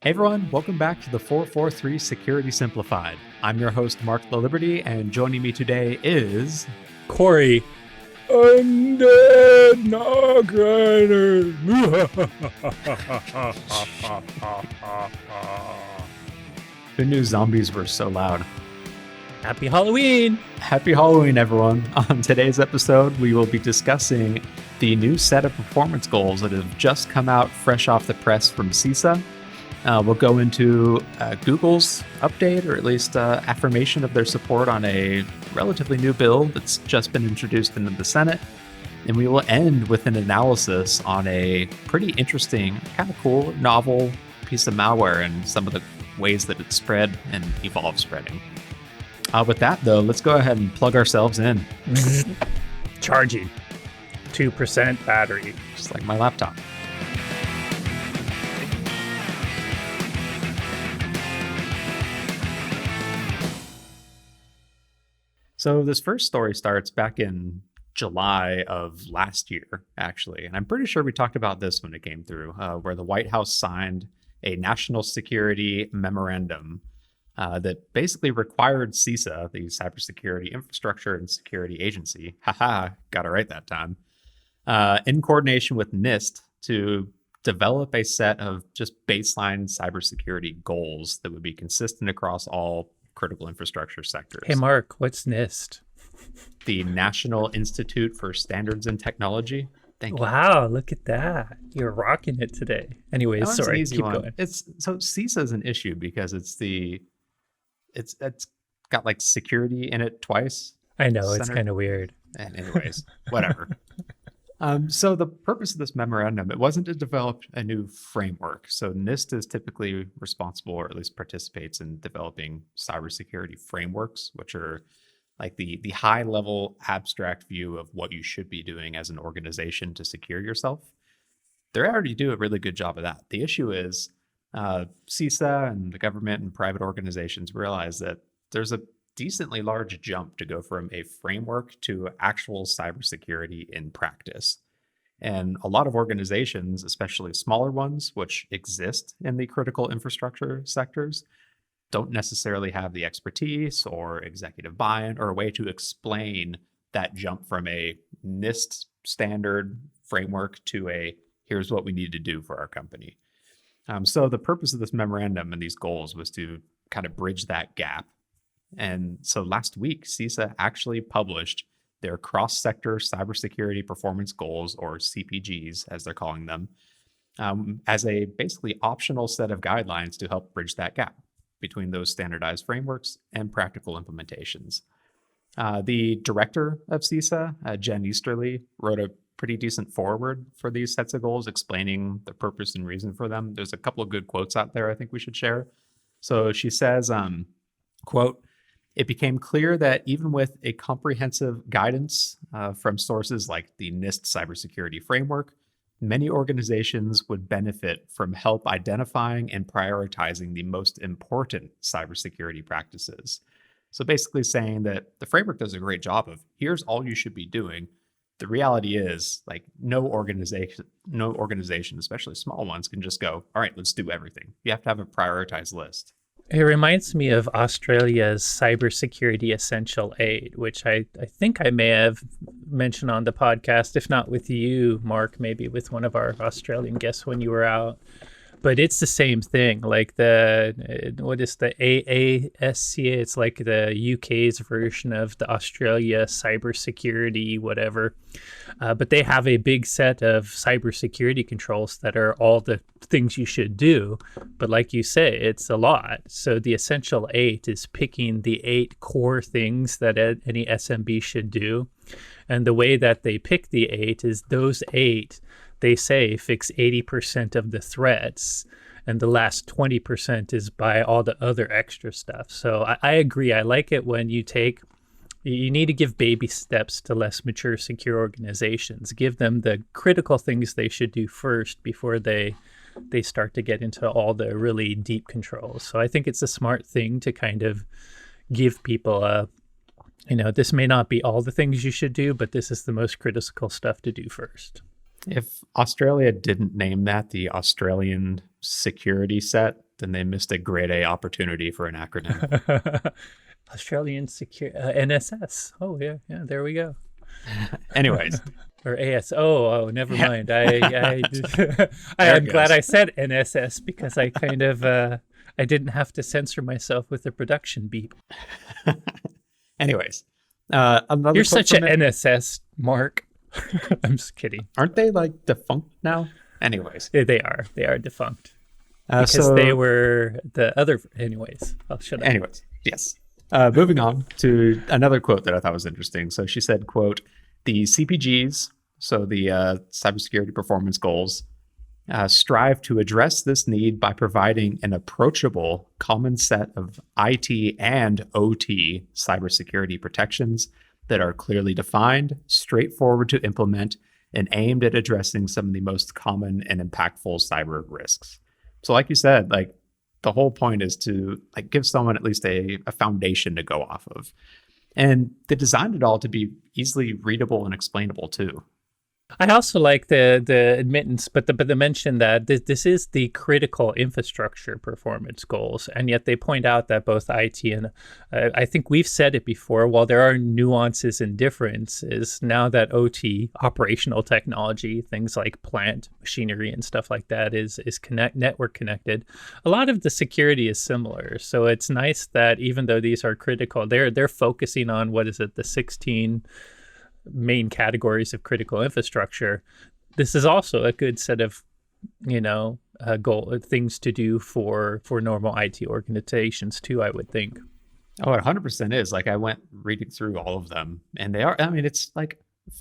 Hey everyone, welcome back to the 443 Security Simplified. I'm your host, Mark the Liberty, and joining me today is... Corey. Undead Knock Rider. Who knew zombies were so loud? Happy Halloween. Happy Halloween, everyone. On today's episode, we will be discussing the new set of performance goals that have just come out fresh off the press from CISA. We'll go into Google's update, or at least affirmation of their support on a relatively new bill that's just been introduced into the Senate. And we will end with an analysis on a pretty interesting, kind of cool, novel piece of malware and some of the ways that it's spread and evolved spreading. With that, though, let's go ahead and plug ourselves in. Charging. 2% battery. Just like my laptop. So this first story starts back in July of last year, actually. And I'm pretty sure we talked about this when it came through, where the White House signed a national security memorandum that basically required CISA, the Cybersecurity Infrastructure and Security Agency, got it right that time, in coordination with NIST to develop a set of just baseline cybersecurity goals that would be consistent across all critical infrastructure sectors. Hey, Mark, what's NIST? The National Institute for Standards and Technology. Thank you. Wow, look at that. You're rocking it today. Anyways, sorry, keep going. So CISA is an issue because it's got like security in it twice. I know, it's kind of weird. And anyways, whatever. So the purpose of this memorandum, it wasn't to develop a new framework. So NIST is typically responsible, or at least participates in developing cybersecurity frameworks, which are like the high level abstract view of what you should be doing as an organization to secure yourself. They already do a really good job of that. The issue is CISA and the government and private organizations realize that there's a decently large jump to go from a framework to actual cybersecurity in practice. And a lot of organizations, especially smaller ones, which exist in the critical infrastructure sectors, don't necessarily have the expertise or executive buy-in or a way to explain that jump from a NIST standard framework to a here's what we need to do for our company. So the purpose of this memorandum and these goals was to kind of bridge that gap. And so last week, CISA actually published their cross-sector cybersecurity performance goals, or CPGs, as they're calling them, as a basically optional set of guidelines to help bridge that gap between those standardized frameworks and practical implementations. The director of CISA, Jen Easterly, wrote a pretty decent foreword for these sets of goals, explaining the purpose and reason for them. There's a couple of good quotes out there I think we should share. So she says, quote, "It became clear that even with a comprehensive guidance from sources like the NIST Cybersecurity Framework, many organizations would benefit from help identifying and prioritizing the most important cybersecurity practices." So basically saying that the framework does a great job of here's all you should be doing. The reality is, like, no organization, especially small ones, can just go, all right, let's do everything. You have to have a prioritized list. It reminds me of Australia's Cybersecurity Essential Aid, which I think I may have mentioned on the podcast, if not with you, Mark, maybe with one of our Australian guests when you were out. But it's the same thing, like what is the AASCA? It's like the UK's version of the Australia cybersecurity, whatever. But they have a big set of cybersecurity controls that are all the things you should do. But like you say, it's a lot. So the Essential 8 is picking the 8 core things that any SMB should do. And the way that they pick the 8 is those 8, they say, fix 80% of the threats, and the last 20% is by all the other extra stuff. So I agree. I like it when you need to give baby steps to less mature secure organizations. Give them the critical things they should do first before they start to get into all the really deep controls. So I think it's a smart thing to kind of give people this may not be all the things you should do, but this is the most critical stuff to do first. If Australia didn't name that the Australian security set, then they missed a grade A opportunity for an acronym. Australian secure NSS. Oh yeah, yeah. There we go. Anyways, Or AS. Oh, never yeah. mind. I There it I'm glad goes. I said NSS because I kind of I didn't have to censor myself with the production beep. Anyways, another You're quote such an from it. NSS, Mark. I'm just kidding. Aren't they like defunct now? Anyways, They are. They are defunct because they so were the other. Anyways, I'll shut up. anyways, yes. Moving on to another quote that I thought was interesting. So she said, quote, the CPGs, so the Cybersecurity Performance Goals, strive to address this need by providing an approachable common set of IT and OT cybersecurity protections that are clearly defined, straightforward to implement, and aimed at addressing some of the most common and impactful cyber risks. So, like you said, like the whole point is to like give someone at least a foundation to go off of. And they designed it all to be easily readable and explainable too. I also like the admittance, but the mention that this is the critical infrastructure performance goals, and yet they point out that both IT and I think we've said it before. While there are nuances and differences, now that OT operational technology, things like plant machinery and stuff like that, is network connected, a lot of the security is similar. So it's nice that even though these are critical, they're focusing on what is it, the 16 main categories of critical infrastructure. This is also a good set of, goal things to do for normal IT organizations too, I would think. Oh, it 100% is. Like I went reading through all of them and they are, I mean, it's like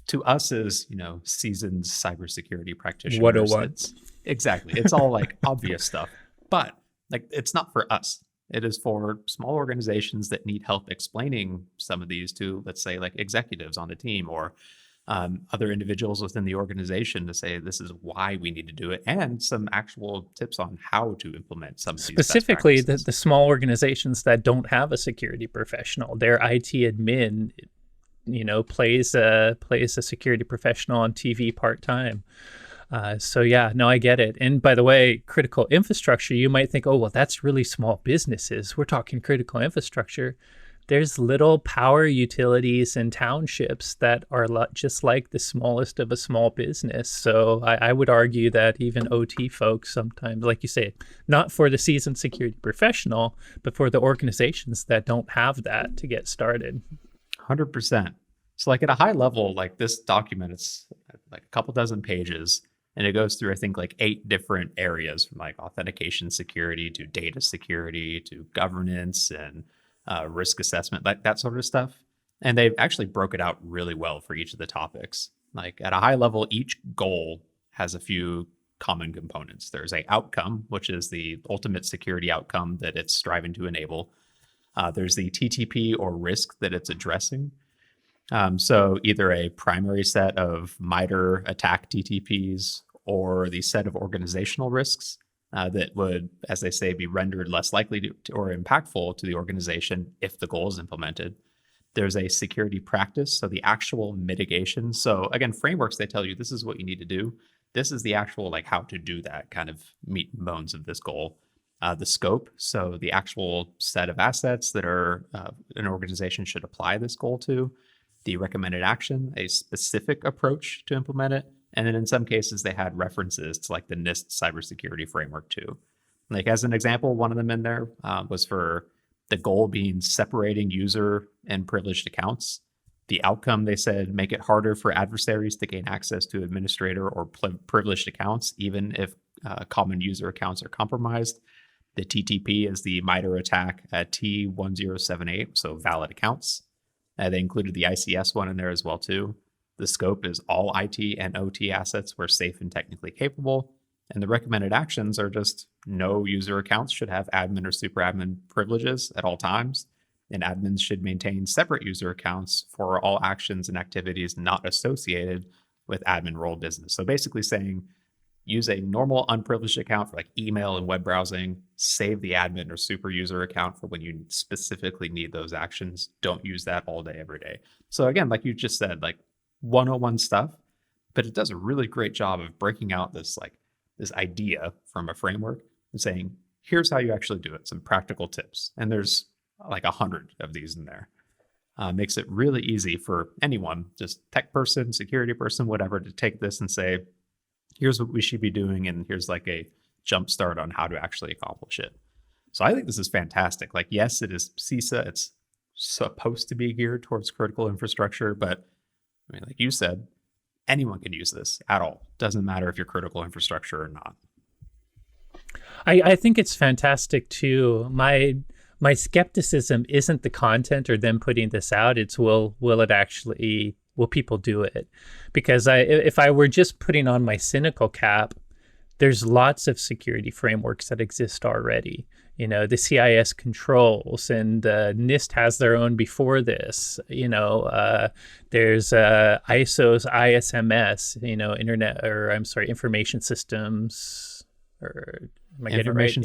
to us as, seasoned cybersecurity practitioners, 101. it's exactly, it's all like obvious stuff, but like it's not for us. It is for small organizations that need help explaining some of these to, let's say, like executives on the team or other individuals within the organization to say this is why we need to do it, and some actual tips on how to implement some of these best Specifically, practices. the small organizations that don't have a security professional, their IT admin, plays a security professional on TV part time. So yeah, no, I get it. And by the way, critical infrastructure, you might think, oh, well, that's really small businesses. We're talking critical infrastructure. There's little power utilities and townships that are just like the smallest of a small business. So I would argue that even OT folks sometimes, like you say, not for the seasoned security professional, but for the organizations that don't have that to get started. 100%. So like at a high level, like this document, it's like a couple dozen pages and it goes through, I think, like 8 different areas from like authentication security to data security to governance and risk assessment, like that sort of stuff. And they've actually broke it out really well for each of the topics. Like at a high level, each goal has a few common components. There's a outcome, which is the ultimate security outcome that it's striving to enable. There's the TTP or risk that it's addressing. So either a primary set of MITRE attack TTPs or the set of organizational risks that would, as they say, be rendered less likely to or impactful to the organization if the goal is implemented. There's a security practice, so the actual mitigation. So again, frameworks, they tell you this is what you need to do. This is the actual like how to do that kind of meat and bones of this goal. The scope, so the actual set of assets that are an organization should apply this goal to. The recommended action, a specific approach to implement it. And then in some cases, they had references to like the NIST cybersecurity framework too. Like as an example, one of them in there was for the goal being separating user and privileged accounts. The outcome, they said, make it harder for adversaries to gain access to administrator or privileged accounts, even if common user accounts are compromised. The TTP is the MITRE attack at T1078, so valid accounts. They included the ICS one in there as well too. The scope is all IT and OT assets were safe and technically capable. And the recommended actions are just no user accounts should have admin or super admin privileges at all times. And admins should maintain separate user accounts for all actions and activities not associated with admin role business. So basically saying use a normal unprivileged account for like email and web browsing, save the admin or super user account for when you specifically need those actions. Don't use that all day, every day. So again, like you just said, like 101 stuff, but it does a really great job of breaking out this idea from a framework and saying, here's how you actually do it, some practical tips. And there's like 100 of these in there. Makes it really easy for anyone, just tech person, security person, whatever, to take this and say, here's what we should be doing, and here's like a jump start on how to actually accomplish it. So I think this is fantastic. Like, yes, it is CISA. It's supposed to be geared towards critical infrastructure, but I mean, like you said, anyone can use this at all. Doesn't matter if you're critical infrastructure or not. I think it's fantastic too. My skepticism isn't the content or them putting this out. It's will people do it? Because if I were just putting on my cynical cap, there's lots of security frameworks that exist already. You know, the CIS controls, and NIST has their own before this. You know, there's ISO's ISMS, you know, information systems, or am I getting it right?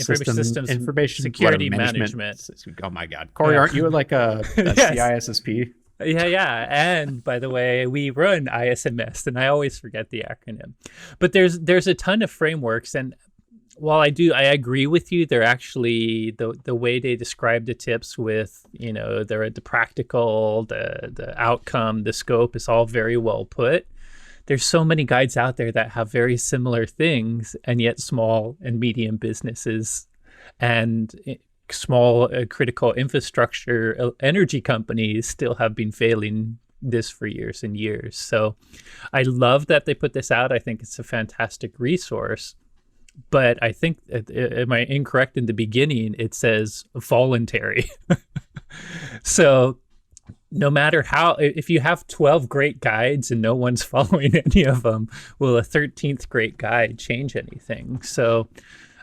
Information security management. Oh my God, Corey, aren't you like a Yes. CISSP? Yeah. And by the way, we run ISMS, and I always forget the acronym. But there's a ton of frameworks, and while I agree with you, they're actually the way they describe the tips with, you know, the practical, the outcome, the scope is all very well put. There's so many guides out there that have very similar things, and yet small and medium businesses and small critical infrastructure energy companies still have been failing this for years and years. So I love that they put this out. I think it's a fantastic resource. But I think, am I incorrect in the beginning? It says voluntary. So no matter how, if you have 12 great guides and no one's following any of them, will a 13th great guide change anything? So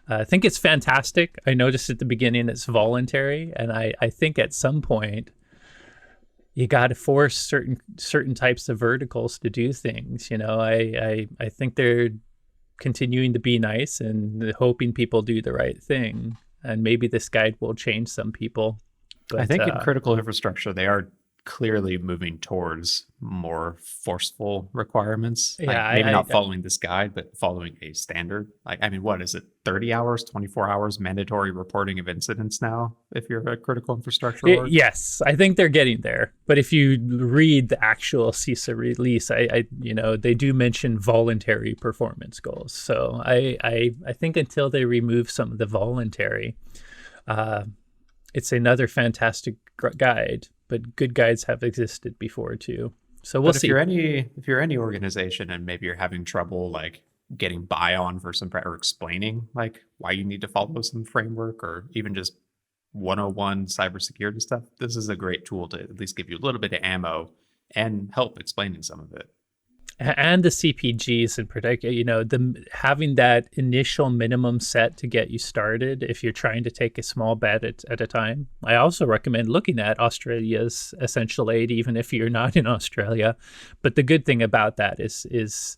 I think it's fantastic. I noticed at the beginning it's voluntary, and I think at some point you got to force certain types of verticals to do things. You know, I think they're continuing to be nice and hoping people do the right thing, and maybe this guide will change some people. But I think in critical infrastructure, they are clearly moving towards more forceful requirements. Yeah, maybe not following this guide, but following a standard. Like, I mean, what is it? 30 hours, 24 hours mandatory reporting of incidents now if you're a critical infrastructure org? Yes, I think they're getting there. But if you read the actual CISA release, you know, they do mention voluntary performance goals. So I think until they remove some of the voluntary, it's another fantastic guide. But good guides have existed before too. So we'll see. If you're any organization and maybe you're having trouble like getting buy-on for some or explaining like why you need to follow some framework, or even just 101 cybersecurity stuff, this is a great tool to at least give you a little bit of ammo and help explaining some of it. And the CPGs in particular, you know, having that initial minimum set to get you started if you're trying to take a small bet at a time. I also recommend looking at Australia's essential aid, even if you're not in Australia. But the good thing about that is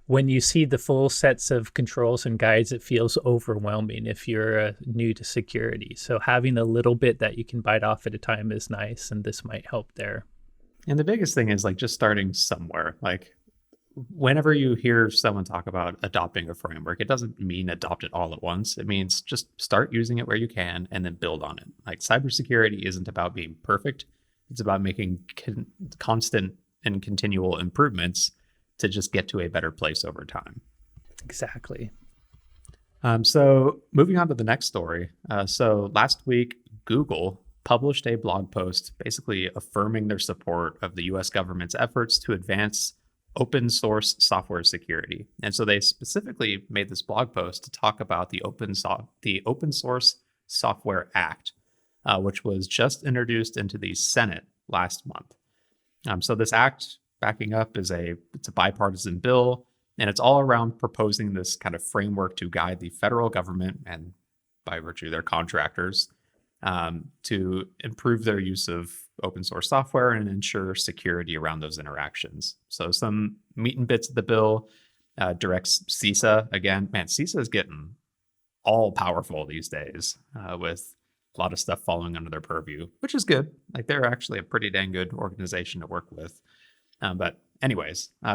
when you see the full sets of controls and guides, it feels overwhelming if you're new to security. So having a little bit that you can bite off at a time is nice, and this might help there. And the biggest thing is like just starting somewhere. Like, whenever you hear someone talk about adopting a framework, it doesn't mean adopt it all at once. It means just start using it where you can and then build on it. Like, cybersecurity isn't about being perfect. It's about making constant and continual improvements to just get to a better place over time. Exactly. So moving on to the next story. So last week, Google published a blog post basically affirming their support of the US government's efforts to advance open source software security. And so they specifically made this blog post to talk about the Open Source Software Act, which was just introduced into the Senate last month. So this act, backing up, it's a bipartisan bill, and it's all around proposing this kind of framework to guide the federal government, and by virtue their contractors, to improve their use of open source software and ensure security around those interactions. So some meat and bits of the bill directs CISA. Again, man, CISA is getting all powerful these days with a lot of stuff falling under their purview, which is good. Like, they're actually a pretty dang good organization to work with. But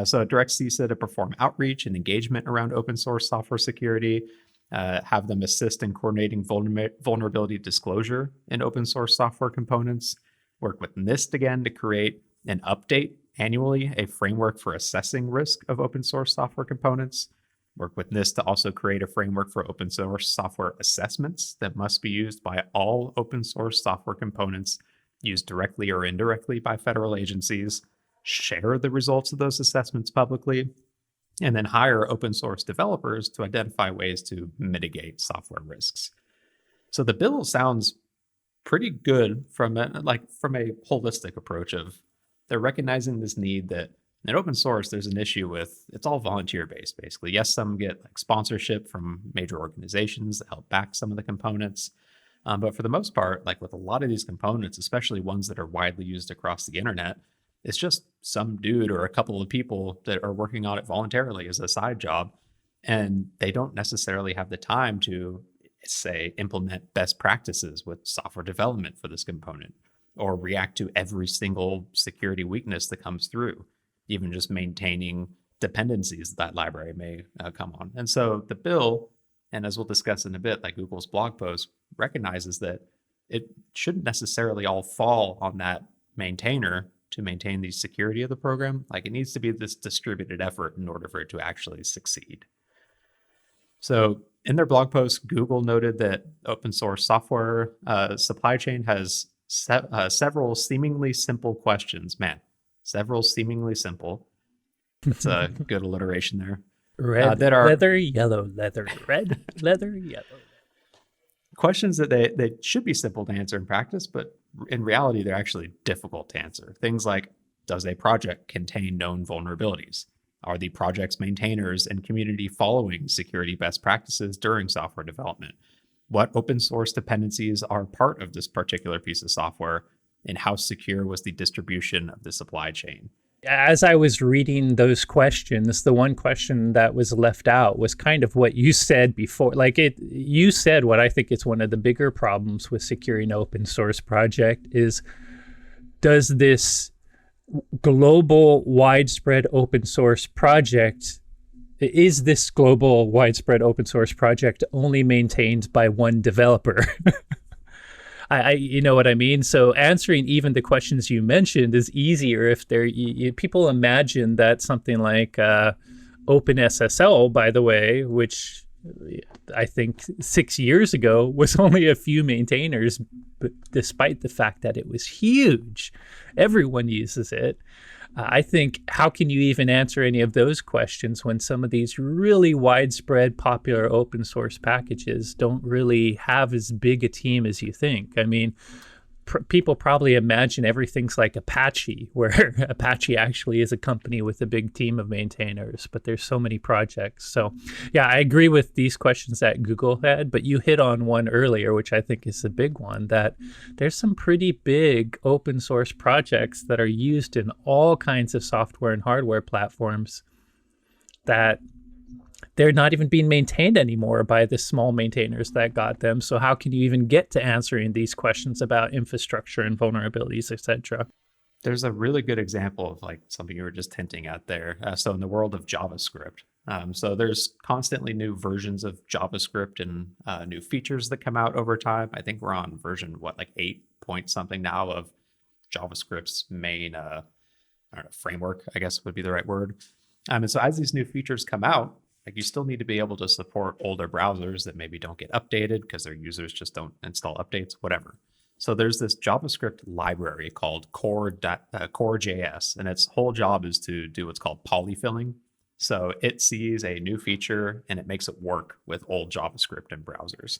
So it directs CISA to perform outreach and engagement around open source software security, have them assist in coordinating vulnerability disclosure in open source software components, work with NIST again to create and update annually a framework for assessing risk of open source software components, work with NIST to also create a framework for open source software assessments that must be used by all open source software components used directly or indirectly by federal agencies, share the results of those assessments publicly, and then hire open source developers to identify ways to mitigate software risks. So the bill sounds pretty good from a holistic approach of they're recognizing this need that in open source, there's an issue with it's all volunteer based, basically. Yes, some get like sponsorship from major organizations that help back some of the components. But for the most part, like with a lot of these components, especially ones that are widely used across the internet, it's just some dude or a couple of people that are working on it voluntarily as a side job. And they don't necessarily have the time to, say, implement best practices with software development for this component or react to every single security weakness that comes through, even just maintaining dependencies that library may come on. And so the bill, and as we'll discuss in a bit, like Google's blog post, recognizes that it shouldn't necessarily all fall on that maintainer to maintain the security of the program. Like it needs to be this distributed effort in order for it to actually succeed. So in their blog post, Google noted that open source software supply chain has several seemingly simple questions. Man, several seemingly simple. That's a good alliteration there. Red that are leather, yellow leather, red leather, yellow. Questions that they should be simple to answer in practice, but in reality, they're actually difficult to answer. Things like, does a project contain known vulnerabilities? Are the project's maintainers and community following security best practices during software development? What open source dependencies are part of this particular piece of software? And how secure was the distribution of the supply chain? As I was reading those questions, the one question that was left out was kind of what you said before. You said what I think is one of the bigger problems with securing an open source project is, does this global widespread open source project, is this global widespread open source project only maintained by one developer? You know what I mean? So answering even the questions you mentioned is easier if people imagine that something like OpenSSL, by the way, which I think 6 years ago was only a few maintainers, but despite the fact that it was huge, everyone uses it. I think, how can you even answer any of those questions when some of these really widespread popular open source packages don't really have as big a team as you think? I mean, people probably imagine everything's like Apache, where Apache actually is a company with a big team of maintainers, but there's so many projects. So yeah, I agree with these questions that Google had, but you hit on one earlier, which I think is a big one, that there's some pretty big open source projects that are used in all kinds of software and hardware platforms that they're not even being maintained anymore by the small maintainers that got them. So how can you even get to answering these questions about infrastructure and vulnerabilities, etc.? There's a really good example of like something you were just hinting at there. So in the world of JavaScript, so there's constantly new versions of JavaScript and new features that come out over time. I think we're on version, 8 point something now of JavaScript's main framework, I guess would be the right word. And so as these new features come out, like you still need to be able to support older browsers that maybe don't get updated because their users just don't install updates, whatever. So there's this JavaScript library called core.js, and its whole job is to do what's called polyfilling. So it sees a new feature and it makes it work with old JavaScript in browsers.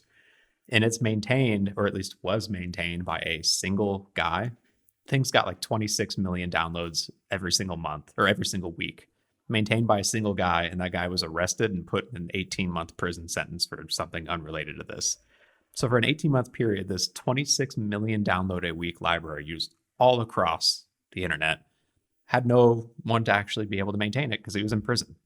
And it's maintained, or at least was maintained, by a single guy. Things got like 26 million downloads every single month or every single week. Maintained by a single guy, and that guy was arrested and put in an 18-month prison sentence for something unrelated to this. So for an 18-month period, this 26 million download a week library used all across the internet had no one to actually be able to maintain it because he was in prison.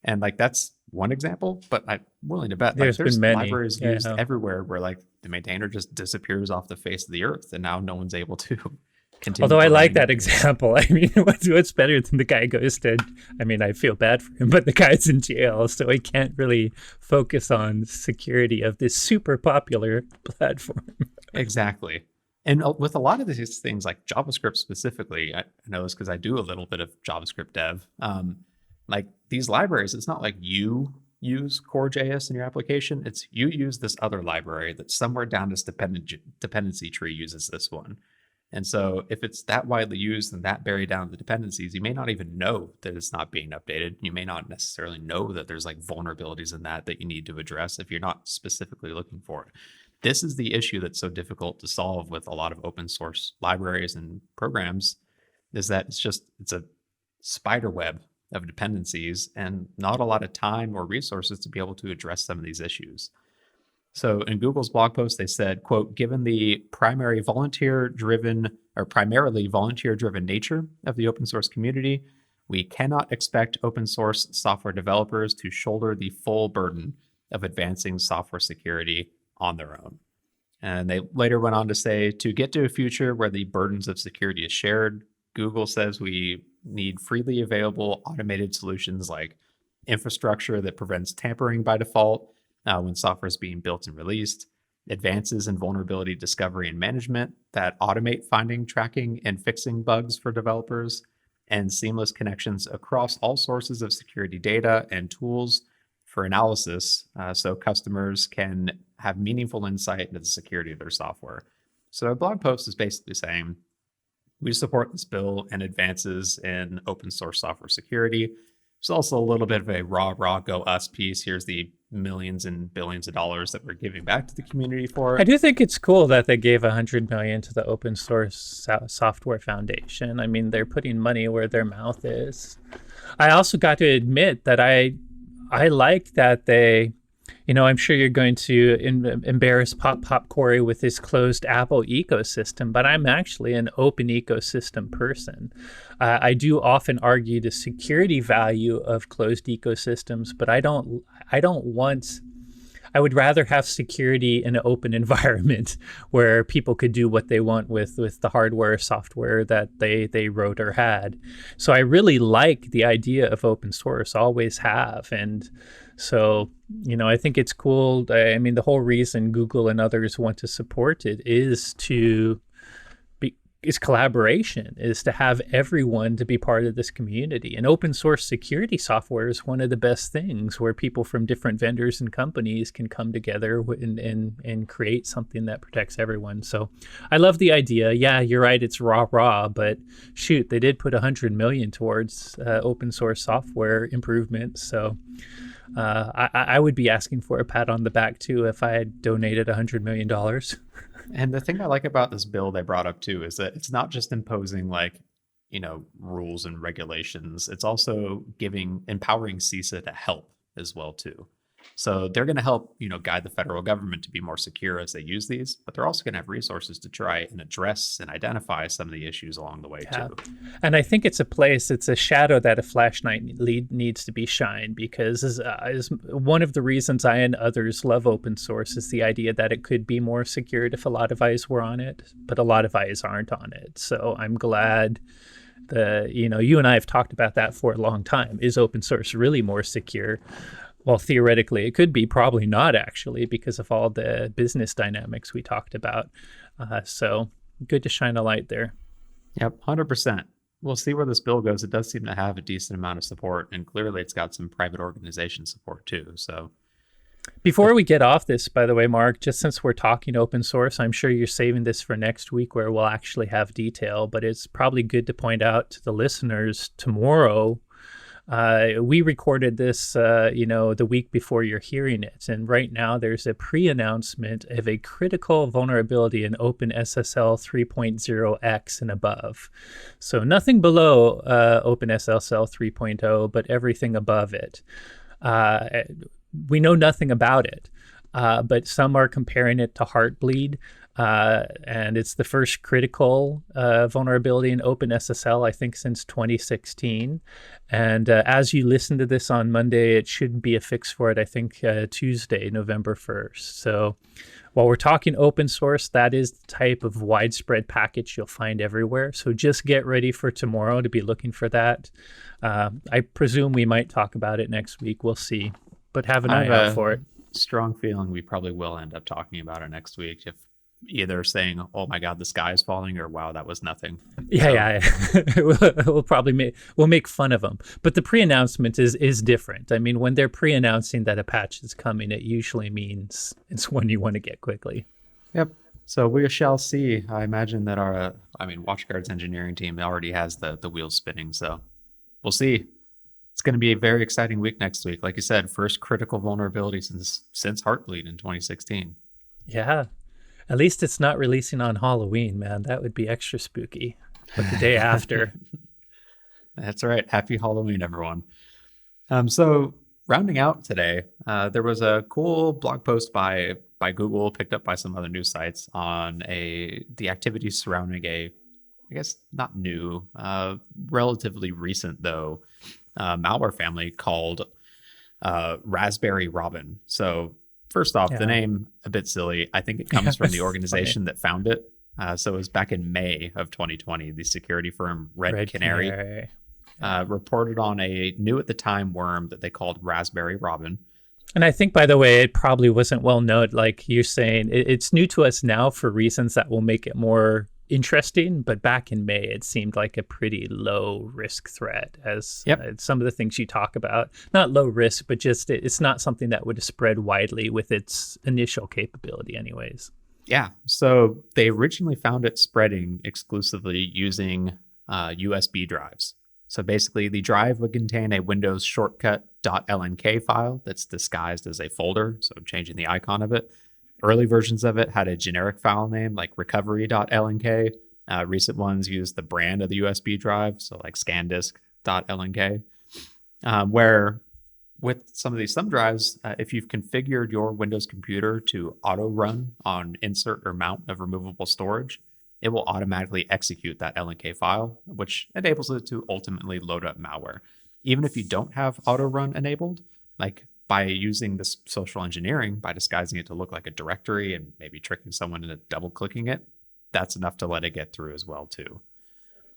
And like that's one example, but I'm willing to bet there's libraries used everywhere where like the maintainer just disappears off the face of the earth, and now no one's able to continue Although I to like run. that example. I mean, what's better than the guy goes to, I mean, I feel bad for him, but the guy's in jail, so he can't really focus on security of this super popular platform. Exactly. And with a lot of these things, like JavaScript specifically, I know this because I do a little bit of JavaScript dev. Like these libraries, it's not like you use core.js in your application. It's you use this other library that somewhere down this dependency tree uses this one. And so if it's that widely used and that buried down the dependencies, you may not even know that it's not being updated. You may not necessarily know that there's like vulnerabilities in that you need to address if you're not specifically looking for it. This is the issue that's so difficult to solve with a lot of open source libraries and programs, is that it's a spider web of dependencies and not a lot of time or resources to be able to address some of these issues. So in Google's blog post, they said, quote, given the primarily volunteer-driven nature of the open source community, we cannot expect open source software developers to shoulder the full burden of advancing software security on their own. And they later went on to say, to get to a future where the burdens of security is shared, Google says we need freely available automated solutions like infrastructure that prevents tampering by default when software is being built and released, advances in vulnerability discovery and management that automate finding, tracking, and fixing bugs for developers, and seamless connections across all sources of security data and tools for analysis so customers can have meaningful insight into the security of their software. So a blog post is basically saying, we support this bill and advances in open source software security. There's also a little bit of a raw, go us piece. Here's the millions and billions of dollars that we're giving back to the community for it. I do think it's cool that they gave $100 million to the Open Source Software Foundation. I mean, they're putting money where their mouth is. I also got to admit that I like that they, you know, I'm sure you're going to embarrass Pop Corey with his closed Apple ecosystem, but I'm actually an open ecosystem person. I do often argue the security value of closed ecosystems, but I would rather have security in an open environment where people could do what they want with the hardware or software that they wrote or had. So I really like the idea of open source, always have. And so, you know, I think it's cool. I mean, the whole reason Google and others want to support it is collaboration, is to have everyone to be part of this community. And open source security software is one of the best things where people from different vendors and companies can come together and create something that protects everyone. So I love the idea. Yeah, you're right. It's raw, but shoot, they did put $100 million towards open source software improvements. So I would be asking for a pat on the back too if I had donated $100 million. And the thing I like about this bill they brought up too is that it's not just imposing rules and regulations. It's also empowering CISA to help as well too. So they're going to help, guide the federal government to be more secure as they use these, but they're also going to have resources to try and address and identify some of the issues along the way too. And I think it's a shadow that a flashlight needs to be shined, because is one of the reasons I and others love open source is the idea that it could be more secured if a lot of eyes were on it, but a lot of eyes aren't on it. So I'm glad you and I have talked about that for a long time. Is open source really more secure? Well, theoretically, it could be, probably not actually, because of all the business dynamics we talked about. So good to shine a light there. Yep, 100%. We'll see where this bill goes. It does seem to have a decent amount of support, and clearly it's got some private organization support too. So before we get off this, by the way, Mark, just since we're talking open source, I'm sure you're saving this for next week where we'll actually have detail, but it's probably good to point out to the listeners tomorrow. We recorded this, the week before you're hearing it. And right now there's a pre-announcement of a critical vulnerability in OpenSSL 3.0X and above. So nothing below OpenSSL 3.0, but everything above it. We know nothing about it, but some are comparing it to Heartbleed. And it's the first critical vulnerability in OpenSSL, I think, since 2016. And as you listen to this on Monday, it should be a fix for it, I think, Tuesday, November 1st. So while we're talking open source, that is the type of widespread package you'll find everywhere. So just get ready for tomorrow to be looking for that. I presume we might talk about it next week. We'll see, but have an I eye have out a for it. strong feeling we probably will end up talking about it next week. If either saying, "Oh my God, the sky is falling," or "Wow, that was nothing." Yeah, So, yeah. We'll probably we'll make fun of them, but the pre-announcement is different. I mean, when they're pre-announcing that a patch is coming, it usually means it's one you want to get quickly. yep. So we shall see. I imagine that WatchGuard's engineering team already has the wheels spinning. So we'll see. It's going to be a very exciting week next week. Like you said, first critical vulnerability since Heartbleed in 2016. Yeah, at least it's not releasing on Halloween, man. That would be extra spooky. But the day after. That's right. Happy Halloween, everyone. So rounding out today, there was a cool blog post by Google, picked up by some other news sites on the activities surrounding I guess not new, relatively recent though, malware family called Raspberry Robin. So first off, the name a bit silly. I think it comes from the organization that found it. So it was back in May of 2020. The security firm Red Canary reported on a new at the time worm that they called Raspberry Robin. And I think, by the way, it probably wasn't well known. Like you're saying, it's new to us now for reasons that will make it more interesting. But back in May, it seemed like a pretty low risk threat, as some of the things you talk about. Not low risk, but just it's not something that would have spread widely with its initial capability anyways. Yeah. So they originally found it spreading exclusively using USB drives. So basically, the drive would contain a Windows shortcut .lnk file that's disguised as a folder, so changing the icon of it. Early versions of it had a generic file name like recovery.lnk. Recent ones use the brand of the USB drive, so like scandisk.lnk, where with some of these thumb drives, if you've configured your Windows computer to auto run on insert or mount of removable storage, it will automatically execute that LNK file, which enables it to ultimately load up malware. Even if you don't have auto run enabled, like by using this social engineering, by disguising it to look like a directory and maybe tricking someone into double clicking it, that's enough to let it get through as well too.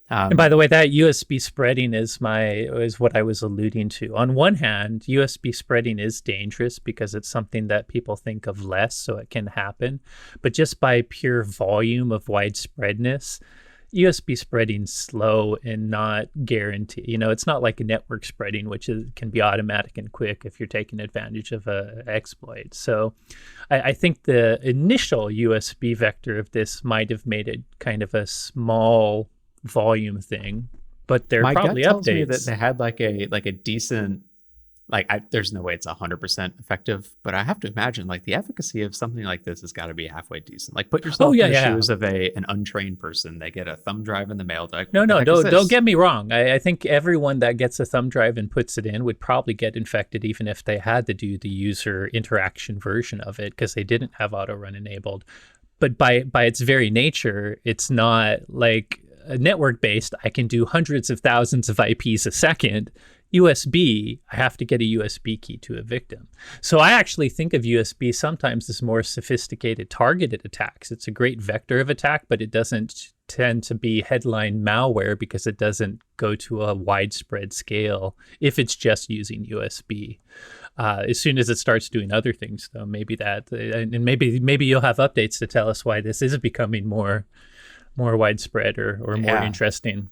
And by the way, that USB spreading is what I was alluding to. On one hand, USB spreading is dangerous because it's something that people think of less, so it can happen. But just by pure volume of widespreadness, USB spreading slow and not guaranteed. It's not like a network spreading, which can be automatic and quick if you're taking advantage of an exploit. So I think the initial USB vector of this might have made it kind of a small volume thing, but there are probably gut tells updates. Me that they had like a decent, there's no way it's 100% effective, but I have to imagine like the efficacy of something like this has got to be halfway decent. Like put yourself in the shoes of an untrained person. They get a thumb drive in the mail. Like, no, don't get me wrong. I think everyone that gets a thumb drive and puts it in would probably get infected even if they had to do the user interaction version of it because they didn't have auto run enabled. But by its very nature, it's not like network based. I can do hundreds of thousands of IPs a second. USB, I have to get a USB key to a victim. So I actually think of USB sometimes as more sophisticated targeted attacks. It's a great vector of attack, but it doesn't tend to be headline malware because it doesn't go to a widespread scale if it's just using USB. As soon as it starts doing other things, though, maybe you'll have updates to tell us why this is becoming more widespread or more interesting.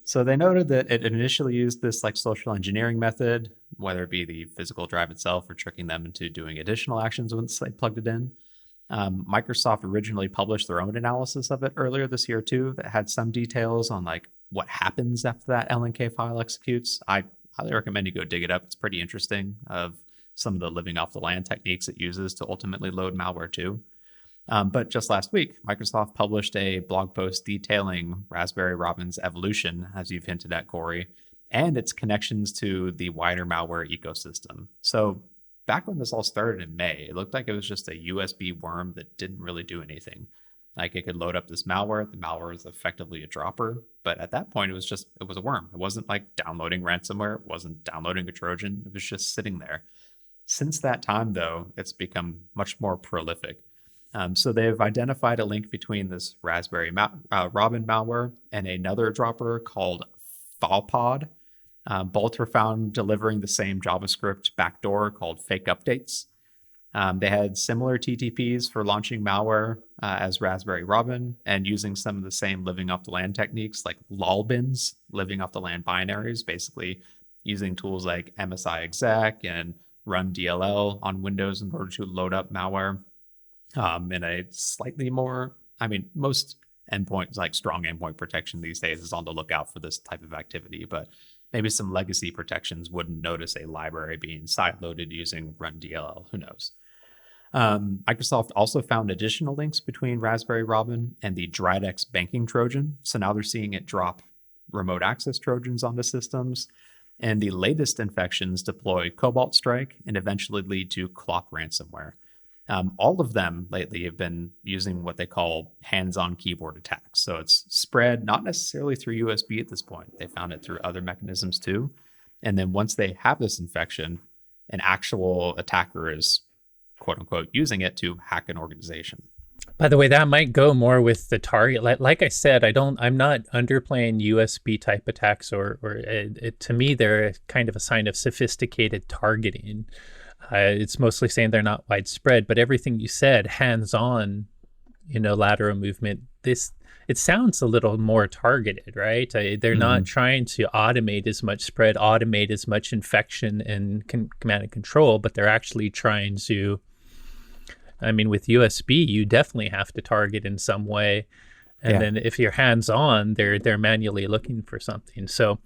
So they noted that it initially used this like social engineering method, whether it be the physical drive itself or tricking them into doing additional actions once they plugged it in. Microsoft originally published their own analysis of it earlier this year too, that had some details on like what happens after that LNK file executes. I highly recommend you go dig it up. It's pretty interesting of some of the living off the land techniques it uses to ultimately load malware too. But just last week, Microsoft published a blog post detailing Raspberry Robin's evolution, as you've hinted at, Corey, and its connections to the wider malware ecosystem. So back when this all started in May, it looked like it was just a USB worm that didn't really do anything. Like it could load up this malware. The malware was effectively a dropper. But at that point, it was a worm. It wasn't like downloading ransomware. It wasn't downloading a Trojan. It was just sitting there. Since that time, though, it's become much more prolific. So they've identified a link between this Raspberry Robin malware and another dropper called Falpod. Both were found delivering the same JavaScript backdoor called fake updates. They had similar TTPs for launching malware as Raspberry Robin and using some of the same living off the land techniques like lolbins, living off the land binaries, basically using tools like MSI exec and run DLL on Windows in order to load up malware. In a slightly more, most endpoints like strong endpoint protection these days is on the lookout for this type of activity, but maybe some legacy protections wouldn't notice a library being sideloaded using run DLL. Who knows? Microsoft also found additional links between Raspberry Robin and the Dridex banking Trojan. So now they're seeing it drop remote access Trojans onto systems. And the latest infections deploy Cobalt Strike and eventually lead to Clock ransomware. All of them lately have been using what they call hands-on keyboard attacks. So it's spread not necessarily through USB at this point. They found it through other mechanisms too. And then once they have this infection, an actual attacker is quote unquote using it to hack an organization. By the way, that might go more with the target. Like I said, I'm not underplaying USB type attacks, to me, they're kind of a sign of sophisticated targeting. It's mostly saying they're not widespread, but everything you said, hands-on, lateral movement, it sounds a little more targeted, right? They're not trying to automate as much spread, automate as much infection and command and control, but they're actually trying to, with USB, you definitely have to target in some way. And then if you're hands-on, they're manually looking for something. So,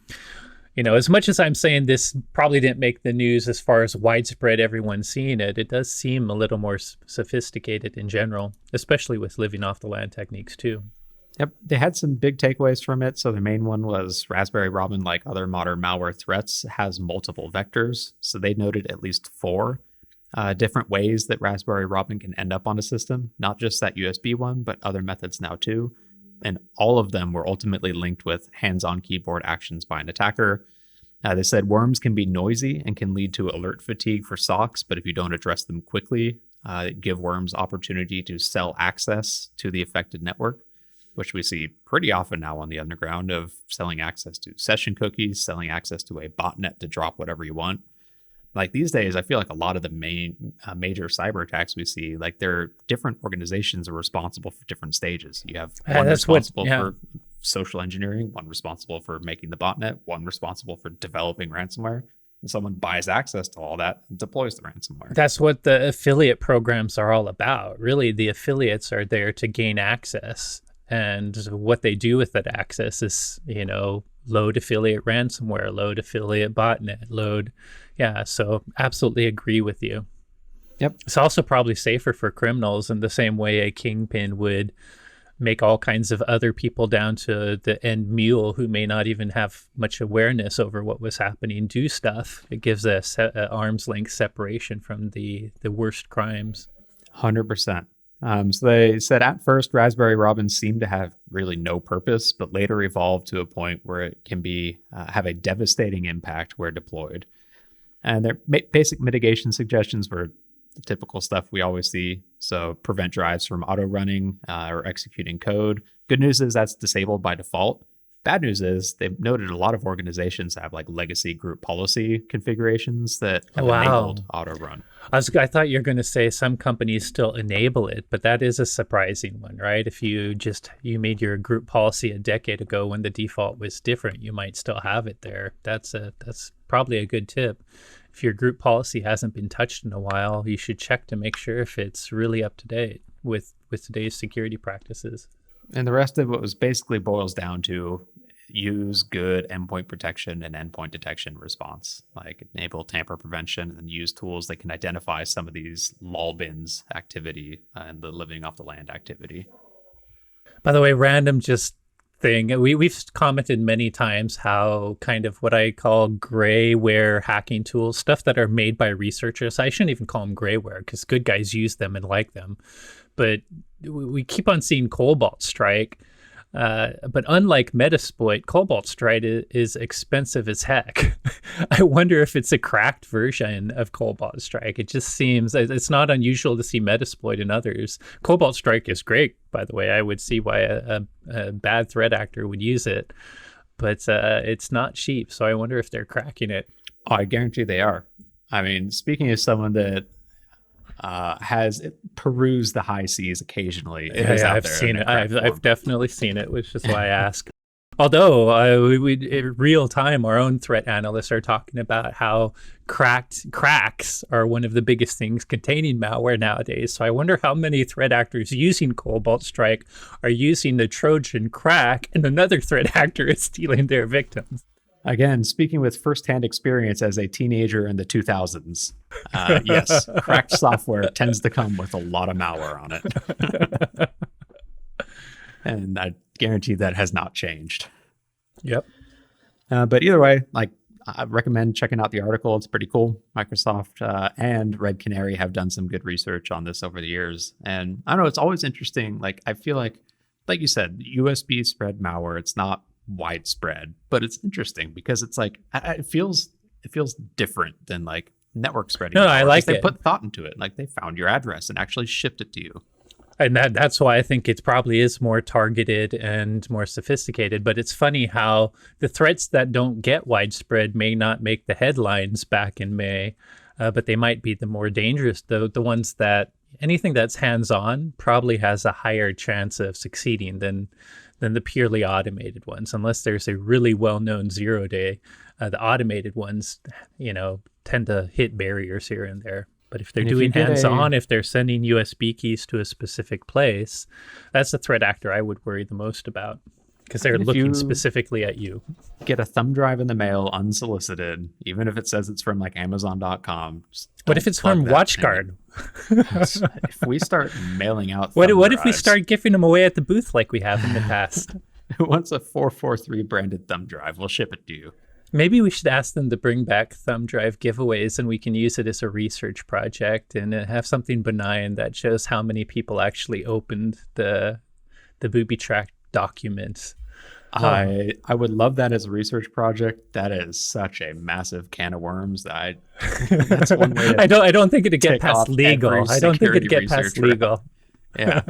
as much as I'm saying this probably didn't make the news as far as widespread everyone seeing it, it does seem a little more sophisticated in general, especially with living off the land techniques too. Yep, they had some big takeaways from it. So the main one was Raspberry Robin, like other modern malware threats, has multiple vectors. So they noted at least 4 different ways that Raspberry Robin can end up on a system, not just that USB one, but other methods now too. And all of them were ultimately linked with hands-on keyboard actions by an attacker. They said worms can be noisy and can lead to alert fatigue for SOCs, but if you don't address them quickly, give worms opportunity to sell access to the affected network, which we see pretty often now on the underground of selling access to session cookies, selling access to a botnet to drop whatever you want. Like these days, I feel like a lot of the major cyber attacks we see, like they're different organizations are responsible for different stages. You have one responsible for social engineering, one responsible for making the botnet, one responsible for developing ransomware. And someone buys access to all that and deploys the ransomware. That's what the affiliate programs are all about. Really, the affiliates are there to gain access. And what they do with that access is, load affiliate ransomware, load affiliate botnet, load. Yeah, so absolutely agree with you. Yep. It's also probably safer for criminals in the same way a kingpin would make all kinds of other people down to the end mule who may not even have much awareness over what was happening do stuff. It gives a arm's length separation from the worst crimes. 100%. So they said at first Raspberry Robin seemed to have really no purpose, but later evolved to a point where it can be have a devastating impact where deployed. And their basic mitigation suggestions were the typical stuff we always see. So prevent drives from auto running or executing code. Good news is that's disabled by default. Bad news is they've noted a lot of organizations have like legacy group policy configurations that have enabled auto run. I thought you were going to say some companies still enable it, but that is a surprising one, right? If you made your group policy a decade ago when the default was different, you might still have it there. That's probably a good tip. If your group policy hasn't been touched in a while, you should check to make sure if it's really up to date with today's security practices. And the rest of it was basically boils down to use good endpoint protection and endpoint detection response, like enable tamper prevention and use tools that can identify some of these lolbins activity and the living off the land activity. By the way, random just thing. We've commented many times how kind of what I call grayware hacking tools, stuff that are made by researchers. I shouldn't even call them grayware because good guys use them and like them. But we keep on seeing Cobalt Strike. But unlike Metasploit, Cobalt Strike is expensive as heck. I wonder if it's a cracked version of Cobalt Strike. It just seems it's not unusual to see Metasploit in others. Cobalt Strike is great, by the way. I would see why a bad threat actor would use it, but it's not cheap. So I wonder if they're cracking it. Oh, I guarantee they are. I mean, speaking as someone that has perused the high seas occasionally, I've seen it. I've definitely seen it, which is why I ask. Although we in real time, our own threat analysts are talking about how cracks are one of the biggest things containing malware nowadays. So I wonder how many threat actors using Cobalt Strike are using the Trojan crack, and another threat actor is stealing their victims. Again, speaking with firsthand experience as a teenager in the 2000s, yes, cracked software tends to come with a lot of malware on it. And I guarantee that has not changed. Yep. But either way, like, I recommend checking out the article. It's pretty cool. Microsoft and Red Canary have done some good research on this over the years. And I don't know, it's always interesting. Like, I feel like you said, USB spread malware, it's not widespread, but it's interesting because it's like, it feels different than like network spreading. No, I like it. They put thought into it. Like, they found your address and actually shipped it to you. And that's why I think it probably is more targeted and more sophisticated. But it's funny how the threats that don't get widespread may not make the headlines back in May, but they might be the more dangerous. The ones that anything that's hands-on probably has a higher chance of succeeding than the purely automated ones, unless there's a really well-known zero-day. The automated ones, tend to hit barriers here and there. But if they're doing hands-on, if they're sending USB keys to a specific place, that's the threat actor I would worry the most about, because they're looking specifically at you. Get a thumb drive in the mail unsolicited, even if it says it's from like Amazon.com. What if it's from WatchGuard? If we start mailing out what if we start giving them away at the booth like we have in the past? Who wants a 443 branded thumb drive? We'll ship it to you. Maybe we should ask them to bring back thumb drive giveaways, and we can use it as a research project and have something benign that shows how many people actually opened the booby-tracked documents. I would love that as a research project. That is such a massive can of worms. That's one way. I don't think it'd get past legal. I don't think it'd get past legal. Yeah.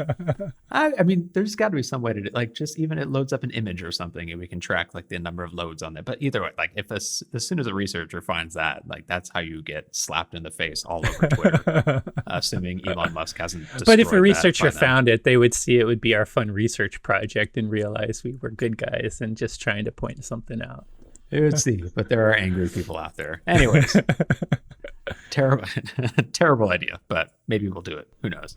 I mean, there's got to be some way to do, like, just even it loads up an image or something and we can track like the number of loads on that. But either way, like, if as soon as a researcher finds that, like, that's how you get slapped in the face all over Twitter, assuming Elon Musk hasn't destroyed. But if a researcher found it, they would see it would be our fun research project and realize we were good guys and just trying to point something out. They would see, but there are angry people out there. Anyways. Terrible idea, but maybe we'll do it. Who knows?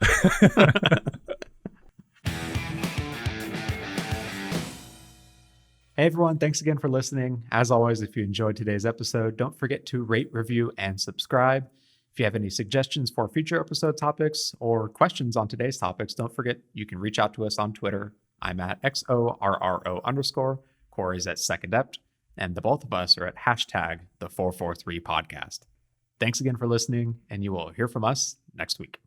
Hey everyone, thanks again for listening. As always, if you enjoyed today's episode, don't forget to rate, review, and subscribe. If you have any suggestions for future episode topics or questions on today's topics, don't forget you can reach out to us on Twitter. I'm at XORRO_. Corey's at SecAdept, and the both of us are at #the443podcast. Thanks again for listening, and you will hear from us next week.